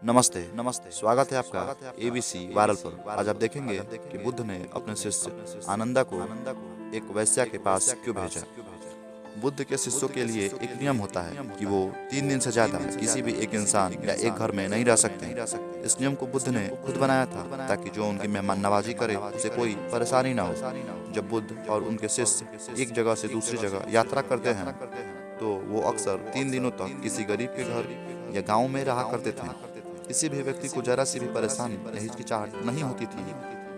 नमस्ते नमस्ते, स्वागत है आपका एबीसी वायरल पर। आज आप देखेंगे कि बुद्ध ने अपने शिष्य आनंदा को एक वैश्या के पास क्यों भेजा। बुद्ध के शिष्यों के लिए एक नियम होता है कि वो 3 दिन से ज्यादा किसी भी एक इंसान या एक घर में नहीं रह सकते। इस नियम को बुद्ध ने खुद बनाया था ताकि जो उनकी मेहमान नवाजी करे उसे कोई परेशानी ना हो। जब बुद्ध और उनके शिष्य एक जगह से दूसरी जगह यात्रा करते हैं तो वो अक्सर 3 दिनों तक किसी गरीब के घर या गांव में रहा करते थे। किसी भी व्यक्ति को जरा सी भी परेशानी या हिचकिचाहट नहीं होती थी।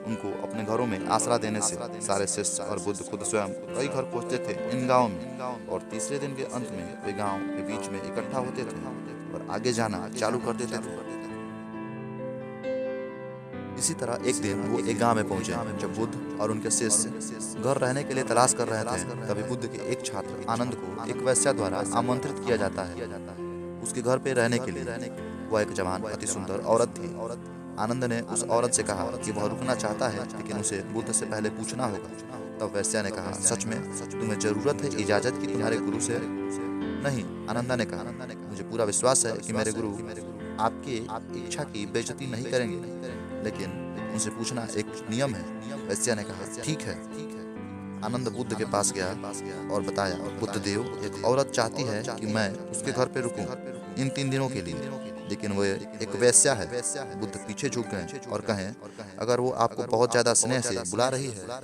उनको अपने घरों में आसरा देने से सारे शिष्य और बुद्ध खुद स्वयं कई घर पहुंचते थे इन गांवों में, और तीसरे दिन के अंत में वे गांव के बीच में इकट्ठा होते थे और आगे जाना चालू कर देते थे। इसी तरह एक दिन वो एक गांव में पहुंचे। जब बुद्ध और उनके शिष्य घर रहने के लिए तलाश कर रहे थे तभी बुद्ध के एक छात्र आनंद को एक वैश्या द्वारा आमंत्रित किया जाता है उसके घर पे रहने के लिए। वह एक जवान अति सुंदर औरत थी। आनंद ने उस औरत से कहा कि वह रुकना चाहता है लेकिन उसे बुद्ध से पहले पूछना होगा। तब वैश्या ने कहा, सच में तुम्हें जरूरत है इजाजत की तुम्हारे गुरु से? नहीं, आनंदा ने कहा, मुझे पूरा विश्वास है कि मेरे गुरु आपकी इच्छा की बेइज्जती नहीं करेंगे, लेकिन उनसे पूछना एक नियम है। वैश्या ने कहा, ठीक है। आनंद बुद्ध के पास गया और बताया, बुद्ध देव, एक औरत चाहती है कि मैं उसके घर पे रुकूं इन 3 दिनों के लिए, लेकिन वो एक वैश्या है। बुद्ध पीछे झुक गए और कहें, अगर वो आपको बहुत ज्यादा स्नेह से बुला रही है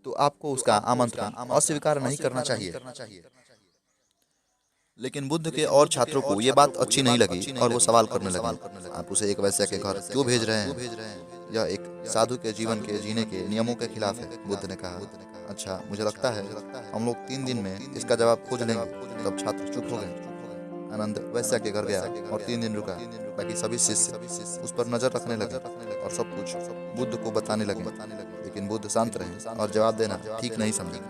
तो आपको उसका आमंत्रण अस्वीकार नहीं करना चाहिए। लेकिन बुद्ध के और छात्रों को ये बात अच्छी नहीं लगी और वो सवाल करने लगे, आप उसे एक वैश्या के घर क्यों भेज रहे हैं? यह एक साधु के जीवन के जीने के नियमों के खिलाफ है। बुद्ध ने कहा, अच्छा, मुझे लगता है हम लोग 3 दिन में इसका जवाब खोज लेंगे। तब छात्र चुप हो गए। आनंद वैश्या के घर गया और 3 दिन रुका ताकि सभी शिष्य उस पर नजर रखने लगे और सब कुछ बुद्ध को बताने लगे। लेकिन बुद्ध शांत रहे और जवाब देना ठीक नहीं समझे।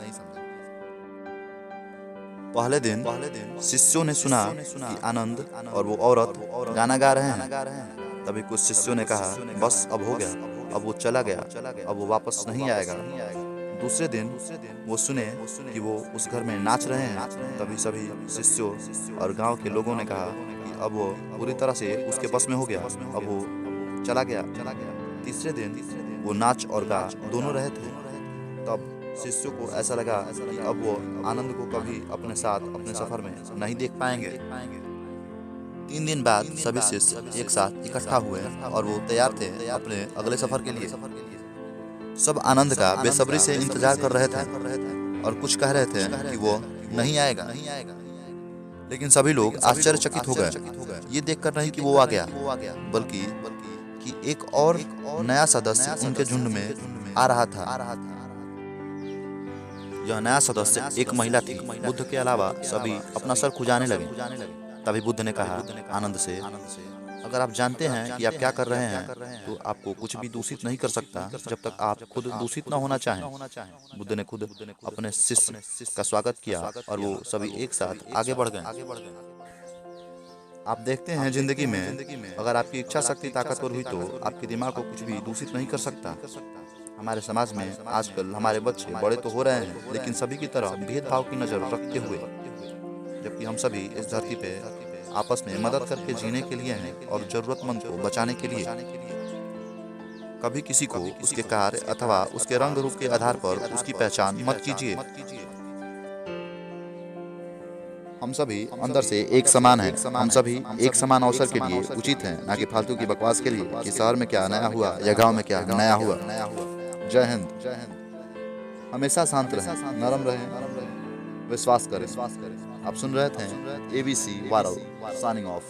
पहले दिन शिष्यों ने सुना कि आनंद और वो औरत गाना गा रहे हैं। तभी कुछ शिष्यों ने कहा, बस अब हो गया, अब वो चला गया, अब वो वापस नहीं आएगा। दूसरे दिन वो सुने कि वो उस घर में नाच रहे हैं। तभी सभी शिष्यों और गांव के लोगों ने कहा कि अब वो पूरी तरह से उसके बस में हो गया, अब वो चला गया। तीसरे दिन वो नाच और गा दोनों रहे थे। तब शिष्यों को ऐसा लगा कि अब वो आनंद को कभी अपने साथ अपने सफर में नहीं देख पाएंगे। 3 दिन बाद सभी शिष्य एक साथ इकट्ठा हुए और वो तैयार थे अपने अगले सफर के लिए। सब आनंद का बेसब्री से इंतजार कर रहे थे और कुछ कह रहे थे कि वो नहीं आएगा, लेकिन सभी लोग आश्चर्यचकित हो गए ये देखकर नहीं कि वो आ गया, बल्कि कि एक और नया सदस्य उनके झुंड में आ रहा था। यह नया सदस्य एक महिला थी। बुद्ध के अलावा सभी अपना सर खुजाने लगे। तभी बुद्ध ने कहा आनंद से, अगर आप जानते हैं कि आप क्या कर रहे हैं तो आपको कुछ भी दूषित नहीं कर सकता जब तक आप खुद दूषित न होना चाहें। बुद्ध ने खुद अपने शिष्य का स्वागत किया और वो सभी एक साथ आगे बढ़ गए। आप देखते हैं जिंदगी में अगर आपकी इच्छा शक्ति ताकतवर हुई तो आपके दिमाग को कुछ भी दूषित नहीं कर सकता। हमारे समाज में आजकल हमारे बच्चे बड़े तो हो रहे हैं लेकिन सभी की तरह भेदभाव की नजर रखते हुए, जबकि हम सभी इस धरती पे आपस में मदद करके जीने के लिए हैं और जरूरतमंद को बचाने के लिए। कभी किसी को उसके कार्य अथवा उसके रंग रूप के आधार पर उसकी पहचान मत कीजिए। हम सभी अंदर से एक समान हैं। हम सभी एक समान अवसर के लिए उचित हैं, ना कि फालतू की बकवास के लिए कि शहर में क्या नया हुआ या गांव में क्या नया हुआ। जय हिंद। हमेशा शांत रहें, नरम रहें, विश्वास करें। आप सुन रहे थे एबीसी वायरल, साइनिंग ऑफ।